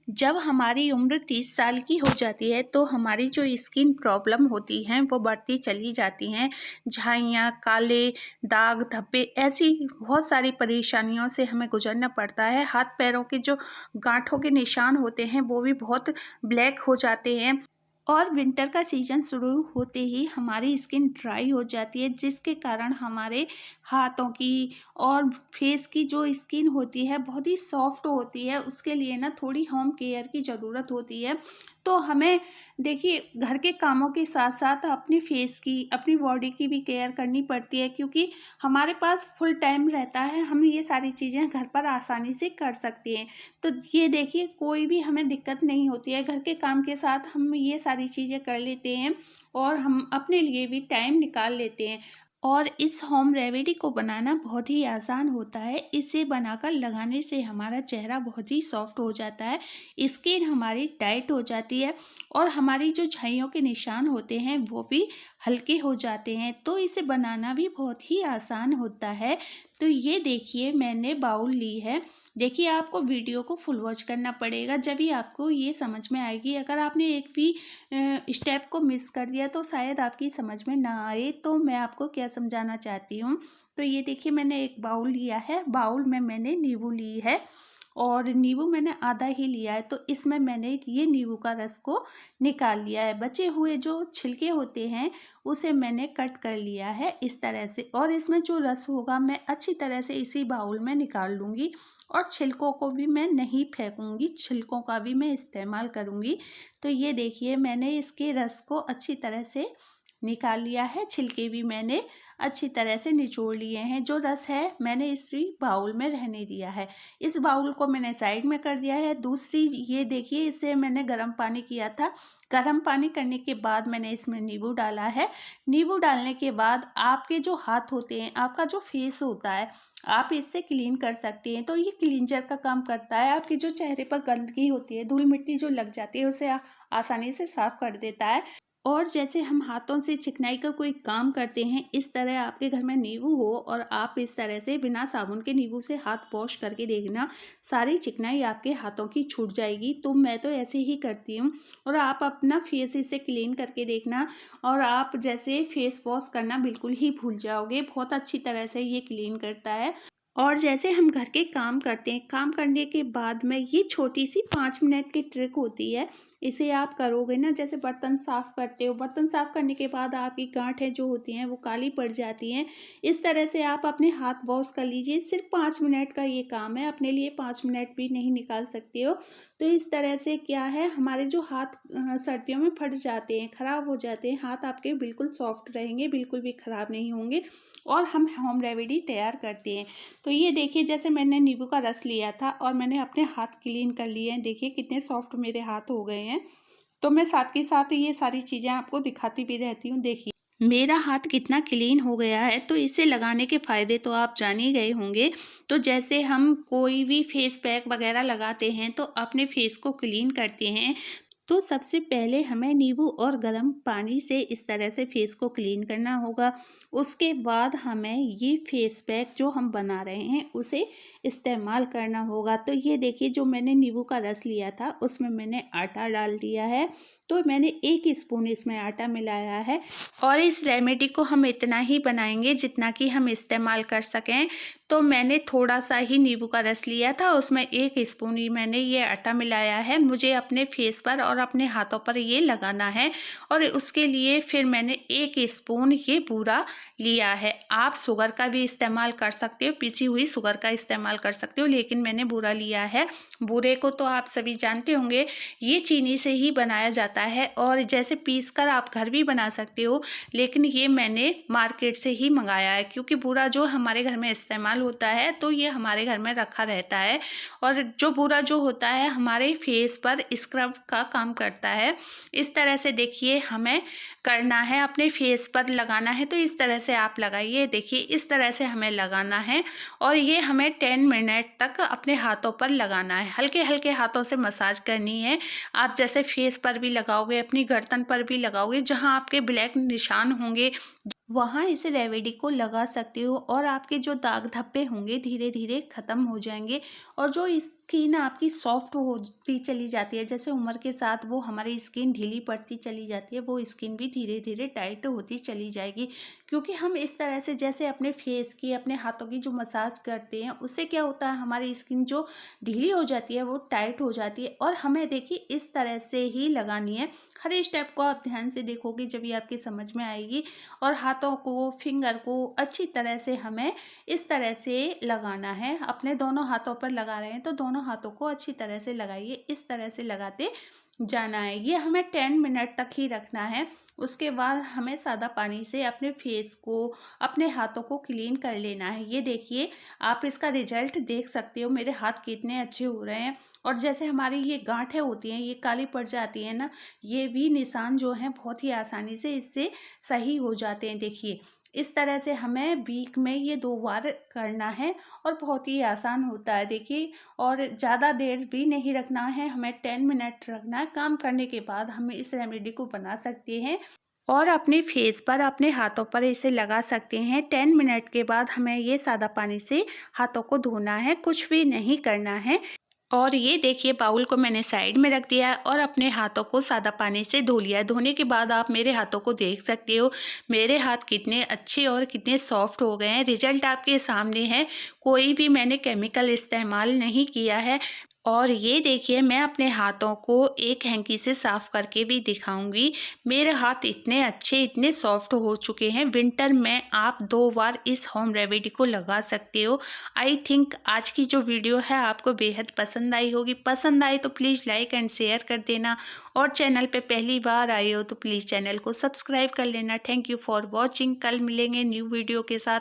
जब हमारी उम्र 30 साल की हो जाती है तो हमारी जो स्किन प्रॉब्लम होती हैं वो बढ़ती चली जाती हैं। झाइयाँ, काले दाग, धब्बे ऐसी बहुत सारी परेशानियों से हमें गुजरना पड़ता है। हाथ पैरों के जो गांठों के निशान होते हैं वो भी बहुत ब्लैक हो जाते हैं। और विंटर का सीज़न शुरू होते ही हमारी स्किन ड्राई हो जाती है, जिसके कारण हमारे हाथों की और फेस की जो स्किन होती है बहुत ही सॉफ्ट होती है। उसके लिए ना थोड़ी होम केयर की ज़रूरत होती है। तो हमें देखिए घर के कामों के साथ साथ अपनी फेस की, अपनी बॉडी की भी केयर करनी पड़ती है, क्योंकि हमारे पास फुल टाइम रहता है। हम ये सारी चीज़ें घर पर आसानी से कर सकते हैं। तो ये देखिए कोई भी हमें दिक्कत नहीं होती है। घर के काम के साथ हम ये सारी चीज़ें कर लेते हैं और हम अपने लिए भी टाइम निकाल लेते हैं। और इस होम रेमेडी को बनाना बहुत ही आसान होता है। इसे बनाकर लगाने से हमारा चेहरा बहुत ही सॉफ्ट हो जाता है, स्किन हमारी टाइट हो जाती है और हमारी जो झाइयों के निशान होते हैं वो भी हल्के हो जाते हैं। तो इसे बनाना भी बहुत ही आसान होता है। तो ये देखिए मैंने बाउल ली है। देखिए आपको वीडियो को फुल वॉच करना पड़ेगा, जब ही आपको ये समझ में आएगी। अगर आपने एक भी स्टेप को मिस कर दिया तो शायद आपकी समझ में ना आए। तो मैं आपको क्या समझाना चाहती हूँ, तो ये देखिए मैंने एक बाउल लिया है। बाउल में मैंने नींबू ली है और नींबू मैंने आधा ही लिया है। तो इसमें मैंने ये नींबू का रस को निकाल लिया है। बचे हुए जो छिलके होते हैं उसे मैंने कट कर लिया है इस तरह से। और इसमें जो रस होगा मैं अच्छी तरह से इसी बाउल में निकाल लूँगी और छिलकों को भी मैं नहीं फेंकूँगी, छिलकों का भी मैं इस्तेमाल करूँगी। तो ये देखिए मैंने इसके रस को अच्छी तरह से निकाल लिया है, छिलके भी मैंने अच्छी तरह से निचोड़ लिए हैं। जो रस है मैंने इसी बाउल में रहने दिया है। इस बाउल को मैंने साइड में कर दिया है। दूसरी ये देखिए, इसे मैंने गर्म पानी किया था। गर्म पानी करने के बाद मैंने इसमें नींबू डाला है। नींबू डालने के बाद आपके जो हाथ होते हैं, आपका जो फेस होता है, आप इससे क्लीन कर सकते हैं। तो ये क्लींजर का काम करता है। आपके जो चेहरे पर गंदगी होती है, धूल मिट्टी जो लग जाती है, उसे आसानी से साफ कर देता है। और जैसे हम हाथों से चिकनाई का कोई काम करते हैं, इस तरह आपके घर में नींबू हो और आप इस तरह से बिना साबुन के नींबू से हाथ वॉश करके देखना, सारी चिकनाई आपके हाथों की छूट जाएगी। तो मैं तो ऐसे ही करती हूँ। और आप अपना फेस इसे क्लीन करके देखना और आप जैसे फेस वॉश करना बिल्कुल ही भूल जाओगे। बहुत अच्छी तरह से ये क्लीन करता है। और जैसे हम घर के काम करते हैं, काम करने के बाद में ये छोटी सी 5 मिनट की ट्रिक होती है। इसे आप करोगे ना, जैसे बर्तन साफ़ करते हो, बर्तन साफ़ करने के बाद आपकी गांठें जो होती हैं वो काली पड़ जाती हैं। इस तरह से आप अपने हाथ वॉश कर लीजिए। सिर्फ 5 मिनट का ये काम है, अपने लिए 5 मिनट भी नहीं निकाल सकते हो। तो इस तरह से क्या है, हमारे जो हाथ सर्दियों में फट जाते हैं, ख़राब हो जाते हैं, हाथ आपके बिल्कुल सॉफ्ट रहेंगे, बिल्कुल भी ख़राब नहीं होंगे और हम होम रेमेडी तैयार करते हैं। तो ये देखिए जैसे मैंने नींबू का रस लिया था और मैंने अपने हाथ क्लीन कर लिए हैं। देखिए कितने सॉफ्ट मेरे हाथ हो गए हैं। तो मैं साथ के साथ ये सारी चीज़ें आपको दिखाती भी रहती हूँ। देखिए मेरा हाथ कितना क्लीन हो गया है। तो इसे लगाने के फ़ायदे तो आप जान ही गए होंगे। तो जैसे हम कोई भी फेस पैक वगैरह लगाते हैं तो अपने फेस को क्लीन करते हैं, तो सबसे पहले हमें नींबू और गर्म पानी से इस तरह से फेस को क्लीन करना होगा। उसके बाद हमें ये फेस पैक जो हम बना रहे हैं उसे इस्तेमाल करना होगा। तो ये देखिए जो मैंने नींबू का रस लिया था उसमें मैंने आटा डाल दिया है। तो मैंने 1 स्पून इसमें आटा मिलाया है और इस रेमेडी को हम इतना ही बनाएंगे जितना कि हम इस्तेमाल कर सकें। तो मैंने थोड़ा सा ही नींबू का रस लिया था, उसमें 1 स्पून ही मैंने ये आटा मिलाया है। मुझे अपने फेस पर और अपने हाथों पर ये लगाना है और उसके लिए फिर मैंने 1 स्पून ये बूरा लिया है। आप शुगर का भी इस्तेमाल कर सकते हो, पिसी हुई शुगर का इस्तेमाल कर सकते हो, लेकिन मैंने बूरा लिया है। बूरे को तो आप सभी जानते होंगे, ये चीनी से ही बनाया जाता है और जैसे पीस कर आप घर भी बना सकते हो, लेकिन ये मैंने मार्केट से ही मंगाया है क्योंकि बूरा जो हमारे घर में इस्तेमाल होता है तो ये हमारे घर में रखा रहता है। और जो बूरा जो होता है हमारे फेस पर स्क्रब का काम करता है। इस तरह से देखिए हमें करना है, अपने फेस पर लगाना है। तो इस तरह से आप लगाइए। देखिए इस तरह से हमें लगाना है और ये हमें 10 मिनट तक अपने हाथों पर लगाना है। हल्के हल्के हाथों से मसाज करनी है। आप जैसे फेस पर भी लगाओगे, अपनी गर्दन पर भी लगाओगे, जहाँ आपके ब्लैक निशान होंगे, वहाँ इस रेमेडी को लगा सकते हो और आपके जो दाग धब्बे होंगे धीरे धीरे ख़त्म हो जाएंगे और जो स्किन आपकी सॉफ्ट होती चली जाती है, जैसे उम्र के साथ वो हमारी स्किन ढीली पड़ती चली जाती है, वो स्किन भी धीरे धीरे टाइट होती चली जाएगी। क्योंकि हम इस तरह से जैसे अपने फेस की, अपने हाथों की जो मसाज करते हैं, उससे क्या होता है, हमारी स्किन जो ढीली हो जाती है वो टाइट हो जाती है। और हमें देखिए इस तरह से ही लगानी है। हर स्टेप को आप ध्यान से देखोगे जब ये आपकी समझ में आएगी। और हाथों को, फिंगर को अच्छी तरह से हमें इस तरह से लगाना है। अपने दोनों हाथों पर लगा रहे हैं तो दोनों हाथों को अच्छी तरह से लगाइए, इस तरह से लगाते जाना है। ये हमें 10 मिनट तक ही रखना है। उसके बाद हमें सादा पानी से अपने फेस को, अपने हाथों को क्लीन कर लेना है। ये देखिए, आप इसका रिजल्ट देख सकते हो, मेरे हाथ कितने अच्छे हो रहे हैं। और जैसे हमारी ये गांठें होती हैं, ये काली पड़ जाती है ना, ये भी निशान जो हैं बहुत ही आसानी से इससे सही हो जाते हैं। देखिए इस तरह से हमें वीक में ये 2 बार करना है और बहुत ही आसान होता है। देखिए, और ज़्यादा देर भी नहीं रखना है, हमें 10 मिनट रखना है। काम करने के बाद हम इस रेमेडी को बना सकते हैं और अपने फेस पर, अपने हाथों पर इसे लगा सकते हैं। 10 मिनट के बाद हमें ये सादा पानी से हाथों को धोना है, कुछ भी नहीं करना है। और ये देखिए, बाउल को मैंने साइड में रख दिया है और अपने हाथों को सादा पानी से धो लिया है। धोने के बाद आप मेरे हाथों को देख सकते हो, मेरे हाथ कितने अच्छे और कितने सॉफ्ट हो गए हैं। रिजल्ट आपके सामने है, कोई भी मैंने केमिकल इस्तेमाल नहीं किया है। और ये देखिए, मैं अपने हाथों को एक हैंकी से साफ़ करके भी दिखाऊंगी। मेरे हाथ इतने अच्छे, इतने सॉफ्ट हो चुके हैं। विंटर में आप 2 बार इस होम रेमेडी को लगा सकते हो। आई थिंक आज की जो वीडियो है आपको बेहद पसंद आई होगी। पसंद आई तो प्लीज़ लाइक एंड शेयर कर देना और चैनल पे पहली बार आए हो तो प्लीज़ चैनल को सब्सक्राइब कर लेना। Thank you for watching. कल मिलेंगे न्यू वीडियो के साथ।